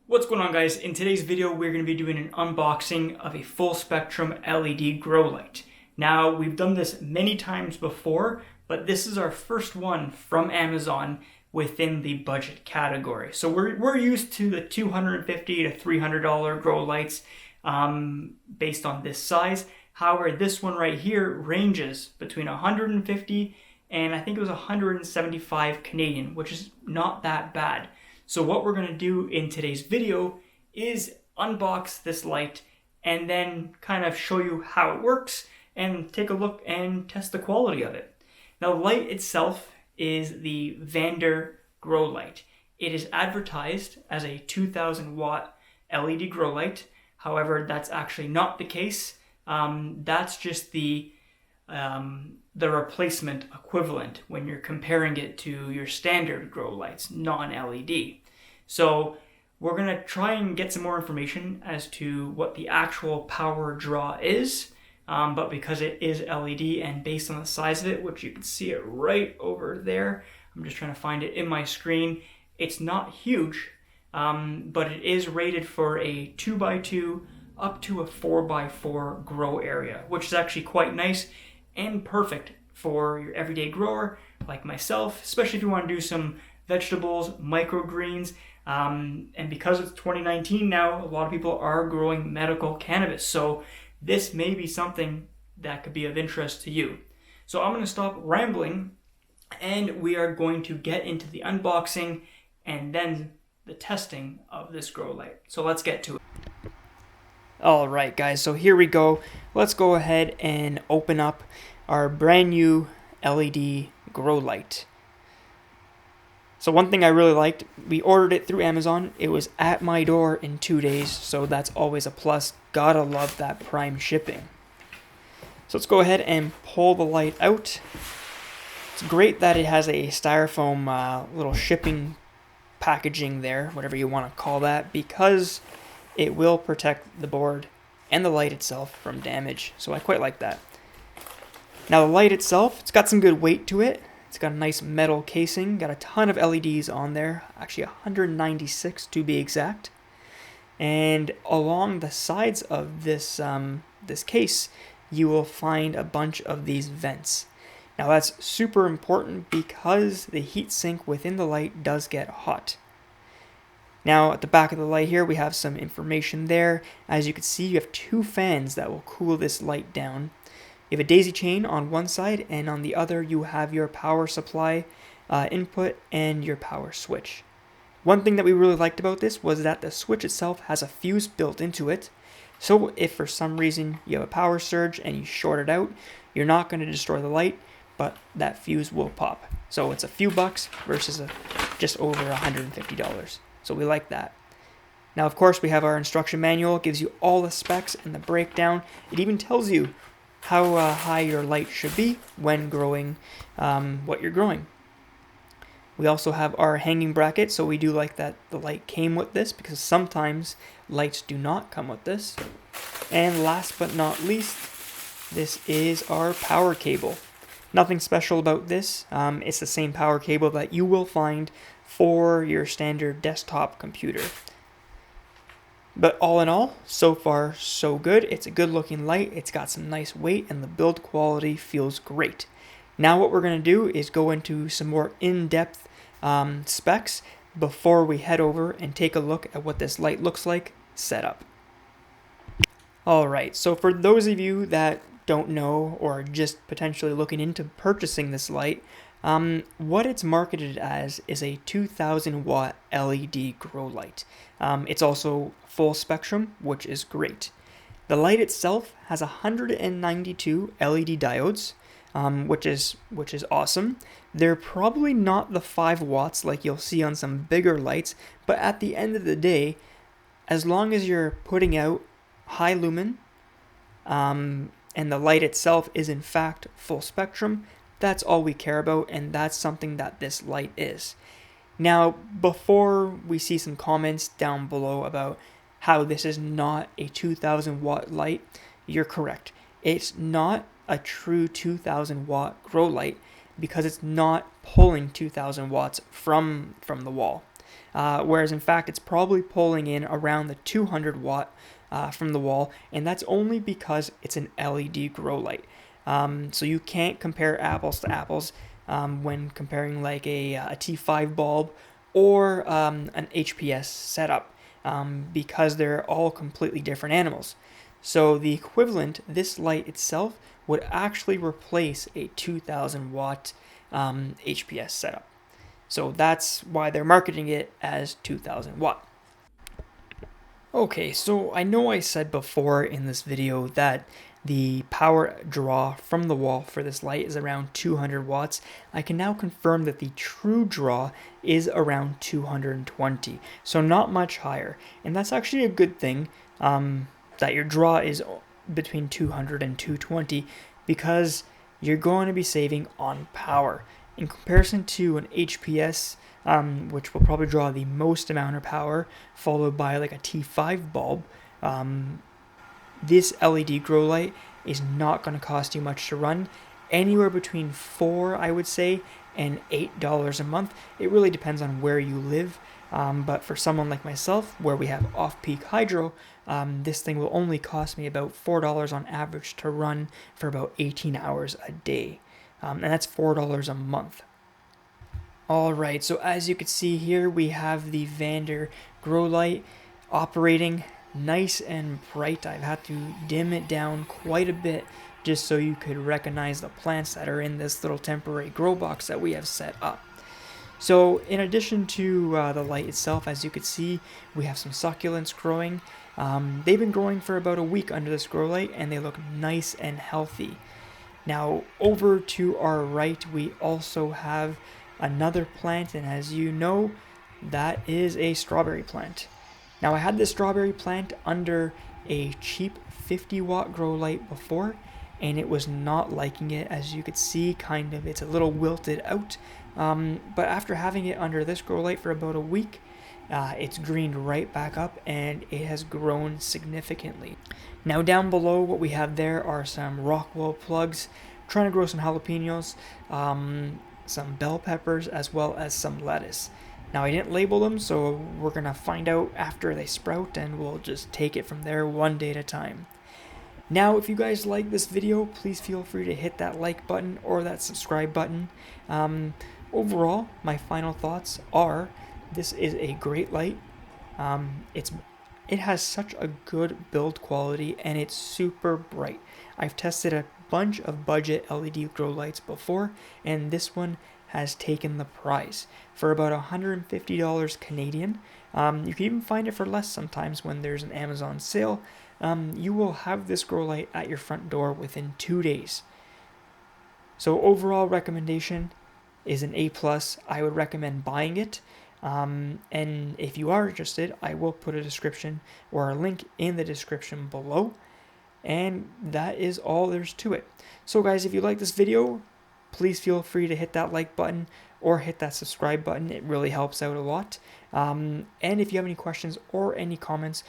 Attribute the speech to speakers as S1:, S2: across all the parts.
S1: What's going on, guys? In today's video we're going to be doing an unboxing of a full spectrum LED grow light. Now, we've done this many times before, but this is our first one from Amazon within the budget category. So we're used to the $250 to $300 grow lights based on this size. However, this one right here ranges between 150 and I think it was 175 Canadian, which is not that bad. So what we're going to do in today's video is unbox this light and then kind of show you how it works and take a look and test the quality of it. Now, the light itself is the Vander grow light. It is advertised as a 2000 watt LED grow light. However, that's actually not the case. That's just the replacement equivalent when you're comparing it to your standard grow lights, non-LED. So we're going to try and get some more information as to what the actual power draw is, but because it is LED and based on the size of it, which you can see it right over there, I'm just trying to find it in my screen, it's not huge, but it is rated for a 2x2 up to a 4x4 grow area, which is actually quite nice and perfect for your everyday grower like myself, especially if you want to do some vegetables, microgreens, and because it's 2019 now, a lot of people are growing medical cannabis, so this may be something that could be of interest to you. So I'm going to stop rambling and we are going to get into the unboxing and then the testing of this grow light. So let's get to it. Alright guys, so here we go. Let's go ahead and open up our brand new LED grow light. So one thing I really liked, we ordered it through Amazon. It was at my door in 2 days, so that's always a plus. Gotta love that prime shipping. So let's go ahead and pull the light out. It's great that it has a styrofoam little shipping packaging there, whatever you want to call that, because it will protect the board and the light itself from damage. So I quite like that. Now the light itself, it's got some good weight to it. It's got a nice metal casing, got a ton of LEDs on there, actually 196 to be exact. And along the sides of this case, you will find a bunch of these vents. Now that's super important because the heat sink within the light does get hot. Now at the back of the light here, we have some information there. As you can see, you have two fans that will cool this light down. You have a daisy chain on one side, and on the other you have your power supply input and your power switch. One thing that we really liked about this was that the switch itself has a fuse built into it, so if for some reason you have a power surge and you short it out, you're not going to destroy the light, but that fuse will pop. So it's a few bucks versus just over $150. So we like that. Now of course we have our instruction manual. It gives you all the specs and the breakdown. It even tells you how high your light should be when growing what you're growing. We also have our hanging bracket, so we do like that the light came with this because sometimes lights do not come with this. And last but not least, this is our power cable. Nothing special about this. It's the same power cable that you will find for your standard desktop computer. But all in all, so far so good. It's a good looking light, it's got some nice weight, and the build quality feels great. Now what we're going to do is go into some more in-depth specs before we head over and take a look at what this light looks like set up. Alright, so for those of you that don't know or are just potentially looking into purchasing this light, what it's marketed as is a 2000 watt LED grow light. It's also full spectrum, which is great. The light itself has 192 LED diodes, which is awesome. They're probably not the 5 watts like you'll see on some bigger lights, but at the end of the day, as long as you're putting out high lumen, and the light itself is in fact full spectrum, that's all we care about, and that's something that this light is. Now, before we see some comments down below about how this is not a 2000 watt light, you're correct. It's not a true 2000 watt grow light because it's not pulling 2000 watts from the wall. whereas in fact it's probably pulling in around the 200 watt from the wall, and that's only because it's an LED grow light. So you can't compare apples to apples when comparing like a T5 bulb or an HPS setup, because they're all completely different animals. So the equivalent, this light itself, would actually replace a 2000 watt HPS setup. So that's why they're marketing it as 2000 watt. Okay, so I know I said before in this video that the power draw from the wall for this light is around 200 watts. I can now confirm that the true draw is around 220, so not much higher. And that's actually a good thing, that your draw is between 200 and 220, because you're going to be saving on power. In comparison to an HPS, which will probably draw the most amount of power, followed by like a T5 bulb, this LED grow light is not going to cost you much to run. Anywhere between $4, I would say, and $8 a month. It really depends on where you live. But for someone like myself, where we have off-peak hydro, this thing will only cost me about $4 on average to run for about 18 hours a day. And that's $4 a month. Alright, so as you can see here, we have the Vander grow light operating nice and bright. I've had to dim it down quite a bit just so you could recognize the plants that are in this little temporary grow box that we have set up. So in addition to the light itself, as you can see, we have some succulents growing. They've been growing for about a week under this grow light, and they look nice and healthy. Now over to our right, we also have another plant, and as you know, that is a strawberry plant. Now I had this strawberry plant under a cheap 50 watt grow light before, and it was not liking it. As you could see, kind of, it's a little wilted out. But after having it under this grow light for about a week, it's greened right back up, and it has grown significantly. Now down below, what we have there are some Rockwell plugs, trying to grow some jalapenos, some bell peppers, as well as some lettuce. Now I didn't label them, so we're going to find out after they sprout, and we'll just take it from there one day at a time. Now if you guys like this video, please feel free to hit that like button or that subscribe button. Overall, my final thoughts are, this is a great light. It has such a good build quality, and it's super bright. I've tested a bunch of budget LED grow lights before, and this one has taken the prize for about $150 Canadian. You can even find it for less sometimes when there's an Amazon sale. You will have this grow light at your front door within 2 days. So overall recommendation is an A+. I would recommend buying it. And if you are interested, I will put a description or a link in the description below. And that is all there's to it. So guys, if you like this video, please feel free to hit that like button or hit that subscribe button. It really helps out a lot. And if you have any questions or any comments,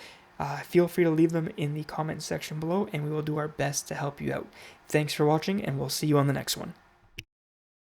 S1: feel free to leave them in the comment section below, and we will do our best to help you out. Thanks for watching, and we'll see you on the next one.